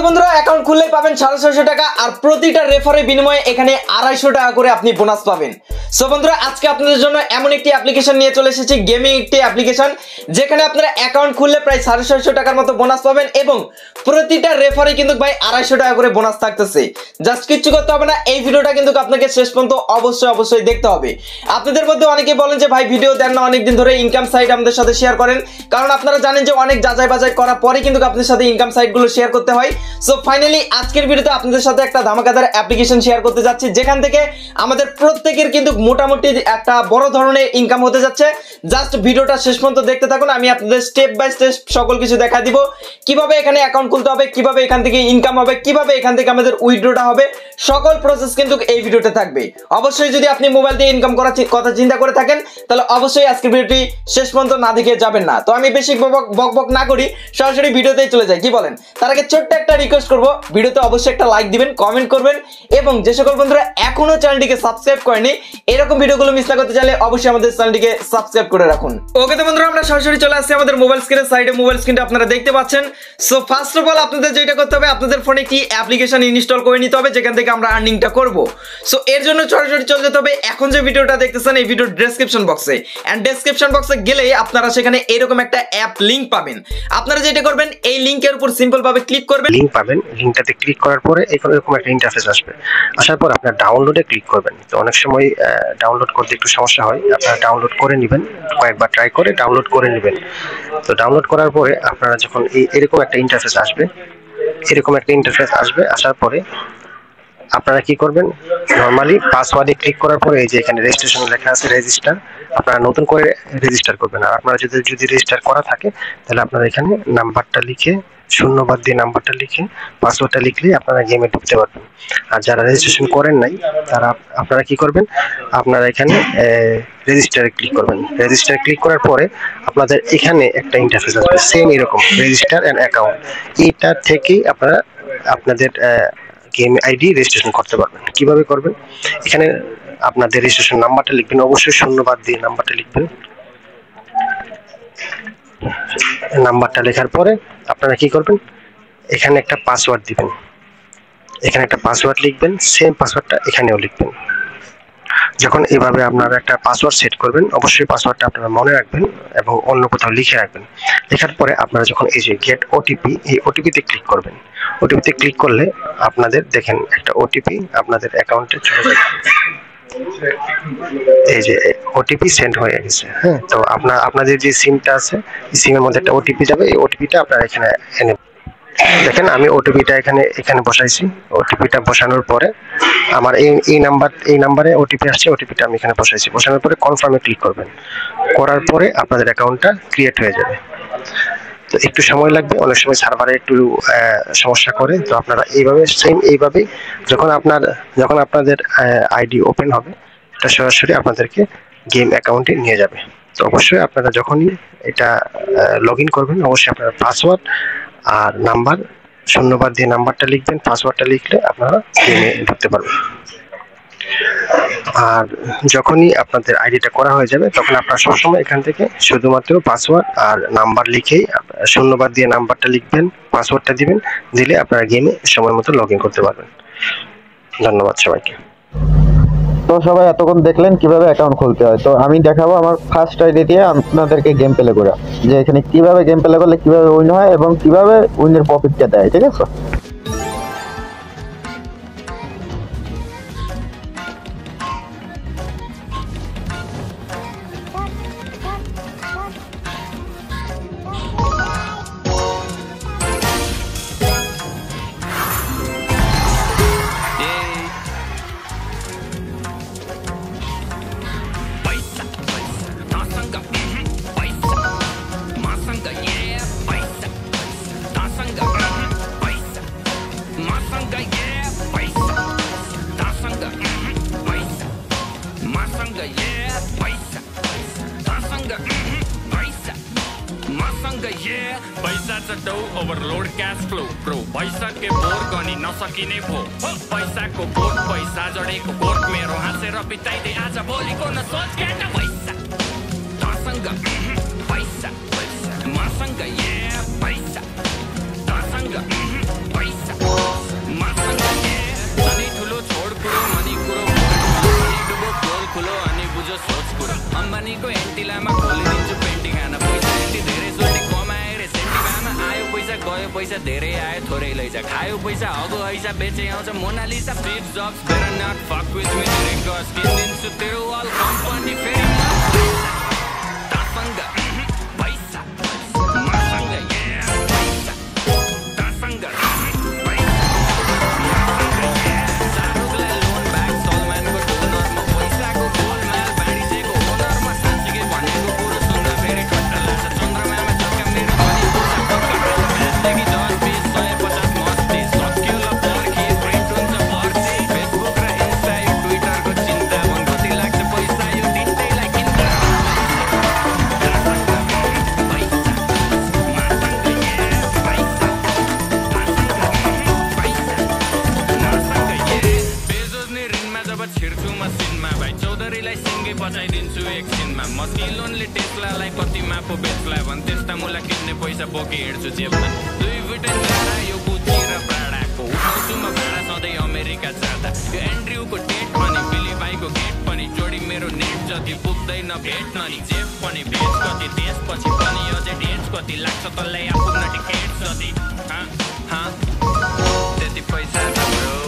বন্ধুরা অ্যাকাউন্ট খুললেই পাবেন 650 টাকা আর প্রতিটা রেফারের বিনিময়ে এখানে 250 টাকা করে আপনি বোনাস পাবেন। সো বন্ধুরা আজকে আপনাদের জন্য এমন একটি অ্যাপ্লিকেশন নিয়ে চলে এসেছি, গেমিং একটি অ্যাপ্লিকেশন যেখানে আপনারা অ্যাকাউন্ট খুললে প্রায় 650 টাকার মতো বোনাস পাবেন এবং প্রতিটা রেফারে কিন্তু ভাই 250 টাকা করে বোনাস থাকতেছে। জাস্ট কিচ্ছু করতে হবে না, এই ভিডিওটা কিন্তু আপনাকে শেষ পর্যন্ত অবশ্যই দেখতে হবে। আপনাদের মধ্যে অনেকেই বলেন যে ভাই ভিডিও দেন না অনেকদিন ধরে, ইনকাম সাইট আমাদের সাথে শেয়ার করেন, কারণ আপনারা জানেন যে অনেক যাচাই বাছাই করার পরে কিন্তু আপনাদের সাথে ইনকাম সাইটগুলো শেয়ার করতে হয়। সো ফাইনালি আজকের ভিডিওতে আপনাদের সাথে একটা ধামাকাদার অ্যাপ্লিকেশন শেয়ার করতে যাচ্ছি যেখান থেকে আমাদের প্রত্যেকের কিন্তু মোটামুটি একটা বড় ধরনের ইনকাম হতে যাচ্ছে। জাস্ট ভিডিওটা শেষ পর্যন্ত দেখতে থাকুন, আমি আপনাদের স্টেপ বাই স্টেপ সকল কিছু দেখা দিব, কিভাবে এখানে অ্যাকাউন্ট খুলতে হবে, কিভাবে এখান থেকে ইনকাম হবে, কিভাবে এখান থেকে আমাদের উইথড্রটা হবে, সকল প্রসেস কিন্তু এই ভিডিওতে থাকবে। অবশ্যই যদি আপনি মোবাইল দিয়ে ইনকাম করার কথা চিন্তা করে থাকেন তাহলে অবশ্যই আজকের ভিডিওটি শেষ পর্যন্ত না দেখে যাবেন না। তো আমি বেশি বক না করি, সরাসরি ভিডিওতেই চলে যাই, কি বলেন? তার আগে ছোট্ট একটা রিকোয়েস্ট করব, ভিডিওতে অবশ্যই একটা লাইক দিবেন, কমেন্ট করবেন এবং যে সকল বন্ধুরা এখনো চ্যানেলটিকে সাবস্ক্রাইব করেনি এরকম ভিডিওগুলো মিস না করতে চাইলে অবশ্যই আমাদের চ্যানেলটিকে সাবস্ক্রাইব করে রাখুন। ওকে তো বন্ধুরা আমরা সরাসরি চলে আসছি আমাদের মোবাইল স্ক্রিনের সাইডে, মোবাইল স্ক্রিনটা আপনারা দেখতে পাচ্ছেন। সো ফার্স্ট অফ অল আপনাদের যেটা করতে হবে, আপনাদের ফোনে একটি অ্যাপ্লিকেশন ইনস্টল করে নিতে হবে যেখান থেকে আমরা আর্নিংটা করব। সো এর জন্য সরাসরি চলে যেতে হবে এখন যে ভিডিওটা দেখতেছেন এই ভিডিওর ডেসক্রিপশন বক্সে, এন্ড ডেসক্রিপশন বক্সে গেলে আপনারা সেখানে এরকম একটা অ্যাপ লিংক পাবেন। আপনারা যেটা করবেন এই লিংকের উপর সিম্পল ভাবে ক্লিক করবেন, লিংক পাবেন, লিংকটাতে ক্লিক করার পরে এরকম একটা ইন্টারফেস আসবে। আসার পর আপনার ডাউনলোডে ক্লিক করবেন। তো অনেক সময় ডাউনলোড করতে একটু সমস্যা হয়, আপনারা ডাউনলোড করে নেবেন, কয়েকবার ট্রাই করে ডাউনলোড করে নেবেন। তো ডাউনলোড করার পরে আপনারা যখন এরকম একটা ইন্টারফেস আসবে, আসার পরে আপনারা কি করবেন, নরমালি পাসওয়ার্ডে ক্লিক করার পরে এই যে এখানে রেজিস্ট্রেশন লেখা আছে রেজিস্টার, আপনারা নতুন করে রেজিস্টার করবেন। আর আপনারা যদি রেজিস্টার করা থাকে তাহলে আপনারা এখানে নাম্বারটা লিখে, শূন্যবাদ দিয়ে নাম্বারটা লিখে পাসওয়ার্ডটা লিখলেই আপনারা গেমে ঢুকতে পারবেন। আর যারা রেজিস্ট্রেশন করেন নাই তারা আপনারা কি করবেন, আপনারা এখানে রেজিস্টারে ক্লিক করবেন। রেজিস্টারে ক্লিক করার পরে আপনাদের এখানে একটা ইন্টারফেস আসবে সেম এরকম, রেজিস্টার অ্যান্ড অ্যাকাউন্ট। এইটা থেকেই আপনারা আপনাদের গেম আইডি রেজিস্ট্রেশন করতে পারবেন। কিভাবে করবেন, এখানে আপনাদের রেজিস্ট্রেশন নাম্বারটা লিখবেন, অবশ্যই শূন্যবাদ দিয়ে নাম্বারটা লিখবেন। নাম্বারটা লেখার পরে আপনারা কি করবেন, এখানে একটা পাসওয়ার্ড দিবেন, এখানে একটা পাসওয়ার্ড লিখবেন, সেম পাসওয়ার্ডটা এখানেও লিখবেন। যখন এভাবে আপনারা একটা পাসওয়ার্ড সেট করবেন অবশ্যই পাসওয়ার্ডটা আপনারা মনে রাখবেন এবং অন্য কোথাও লিখে রাখবেন। লেখার পরে আপনারা যখন এই যে গেট ওটিপি, এই ওটিপিতে ক্লিক করবেন। ওটিপিতে ক্লিক করলে আপনাদের দেখেন একটা ওটিপি আপনাদের অ্যাকাউন্টে চলে যাবে। এই যে ওটিপি সেন্ড হয়ে গেছে। হ্যাঁ, তো আপনাদের যে সিমটা আছে এই সিমের মধ্যে একটা ওটিপি যাবে, এই ওটিপিটা আপনারা এখানে এনে দেখেন। আমি ওটিপিটা এখানে বসাইছি। ওটিপিটা বসানোর পরে আমার এই নাম্বারে ওটিপি আসছে, ওটিপিটা আমি এখানে বসাইছি। বসানোর পরে কনফার্মে ক্লিক করবেন। করার পরে আপনাদের অ্যাকাউন্টটা ক্রিয়েট হয়ে যাবে। তো একটু সময় লাগবে, অনেক সময় সার্ভারে একটু সমস্যা করে। তো আপনারা এইভাবেই যখন আপনাদের আইডি ওপেন হবে এটা সরাসরি আপনাদেরকে গেম অ্যাকাউন্টে নিয়ে যাবে। তো অবশ্যই আপনারা যখনই এটা লগ ইন করবেন অবশ্যই আপনারা পাসওয়ার্ড আর নাম্বার, শূন্যবাদ দিয়ে নাম্বারটা লিখবেন, পাসওয়ার্ডটা লিখলে আপনারা গেমে ঢুকতে পারবেন। আর যখনই আপনাদের আইডিটা করা হয়ে যাবে তখন আপনারা সবসময় এখান থেকে শুধুমাত্র পাসওয়ার্ড আর নাম্বার লিখেই, শূন্যবাদ দিয়ে নাম্বারটা লিখবেন, পাসওয়ার্ডটা দিবেন, দিলে আপনারা গেমে সময় মতো লগ ইন করতে পারবেন। ধন্যবাদ সবাইকে। তো সবাই এতক্ষণ দেখলেন কিভাবে অ্যাকাউন্ট খুলতে হয়। তো আমি দেখাবো আমার ফার্স্ট আইডি দিয়ে আপনাদেরকে গেম প্লে করে, যে এখানে কিভাবে গেম প্লে করলে কিভাবে উইন হয় এবং কিভাবে উইনের প্রফিটটা দেয়। ঠিক আছে, पैसा चटो ओभरलोड क्यास फ्लो प्रो पैसा के बोर गनी नसकिने भो पैसा को बोट पैसा जडेको कोट मेरो हाँसेर बिताइदे आज भोलिको न सोच के पैसा तसँग पैसा मसँग पैसा तसँग पैसा धेरै आयो थोरै लैजा खायो पैसा हगो हैसा बेचे आउँछ Mona Lisa Steve Jobs better not fuck with me धेरै गस किनिदिन्छु तेरो अल कम्पनी फेरि तासँग पैसा मसँग पैसा तासँग बचाइदिन्छु एकछिनमा म किलोनले टेस्लालाई कतिमा पो बेच्ला भन् त्यस्ता मुला किन्ने पैसा बोके हिँड्छु जेबमा दुई बुटेन जाडा यो गुची र प्राडाको उठाउँछु म भाडा सधैँ अमेरिका जाँदा यो एन्ड्रयुको डेट पनि बिली भाइको गेट पनि जोडी मेरो नेट जति पुग्दैन भेट्न नि जेब पनि भेट कति त्यसपछि पनि अझै डेट कति लाग्छ तँलाई आपुग्न टिकेट जति त्यति पैसा छ ब्रो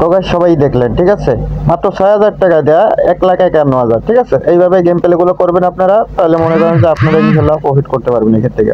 তো গাইস সবাই দেখলেন, ঠিক আছে, মাত্র 6,000 টাকা দেয়া 1,51,000, ঠিক আছে। এইভাবে গেম প্লে গুলো করবেন আপনারা, তাহলে মনে করেন যে আপনারা ইনশাল্লাহ প্রফিট করতে পারবেন এখান থেকে।